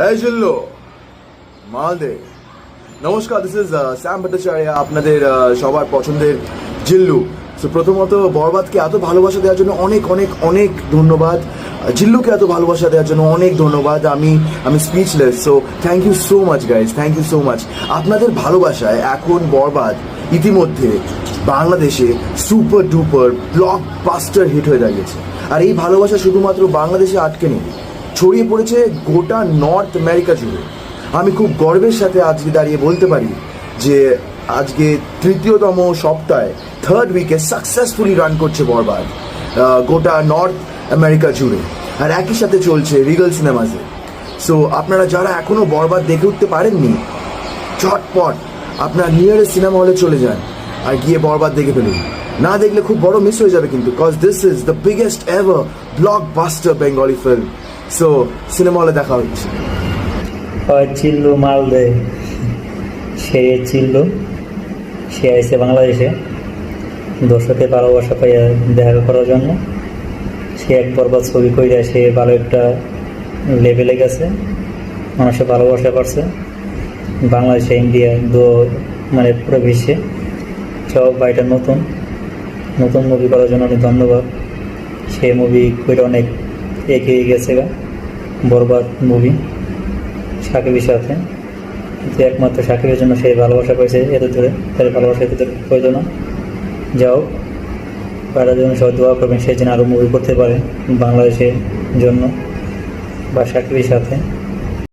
এই জিল্লু মাল দে। নমস্কার, দিস ইজ স্যাম ভট্টাচার্য, আপনাদের সবার পছন্দের জিল্লু। সো প্রথমত বরবাদকে এত ভালোবাসা দেওয়ার জন্য অনেক অনেক অনেক ধন্যবাদ। জিল্লুকে এত ভালোবাসা দেওয়ার জন্য অনেক ধন্যবাদ। আমি speechless. So thank you so much guys, thank you so much. আপনাদের ভালোবাসায় এখন বরবাদ ইতিমধ্যে বাংলাদেশে সুপার ডুপার ব্লকবাস্টার হিট হয়ে দাঁড়িয়েছে। আর এই ভালোবাসা শুধুমাত্র বাংলাদেশে আটকে নেই, ছড়িয়ে পড়েছে গোটা নর্থ আমেরিকা জুড়ে। আমি খুব গর্বের সাথে আজকে দাঁড়িয়ে বলতে পারি যে আজকে তৃতীয়তম সপ্তাহে থার্ড উইকে সাকসেসফুলি রান করছে বরবাদ গোটা নর্থ আমেরিকা জুড়ে, আর একই সাথে চলছে রিগল সিনেমাসে। সো আপনারা যারা এখনও বরবাদ দেখে উঠতে পারেননি, ঝটপট আপনার নিয়ারেস্ট সিনেমা হলে চলে যান আর গিয়ে বরবাদ দেখে ফেলুন। না দেখলে খুব বড় মিস হয়ে যাবে কিন্তু, cause this is the biggest ever blockbuster Bengali film. So cinema হলে দেখা হচ্ছে। চিল্লু মাল দে, সে চিল্লু, সে আইসে বাংলাদেশে দর্শকের ভালোবাসা পাইয়া দেখা করার জন্য। সে এক বরবাদ ছবি কইরা সে ভালো একটা লেভেলে গেছে, মানুষের ভালোবাসা করছে বাংলাদেশে, ইন্ডিয়া মানে পুরো বিশ্বে সব। বাড়িটা নতুন নতুন মুভি করার জন্য অনেক ধন্যবাদ। সে মুভি কইরা অনেক এগিয়ে গেছে বরবাদ মুভি সাকিবের সাথে। কিন্তু একমাত্র সাকিবের জন্য সেই ভালোবাসা পেয়েছে এত দূরে, তার ভালোবাসা এত দূরে প্রয়োজন। যাও তারা যেন সবাই দোয়া করবেন, সেই জন্য আরও মুভি করতে পারে বাংলাদেশের জন্য বা সাকিবের সাথে।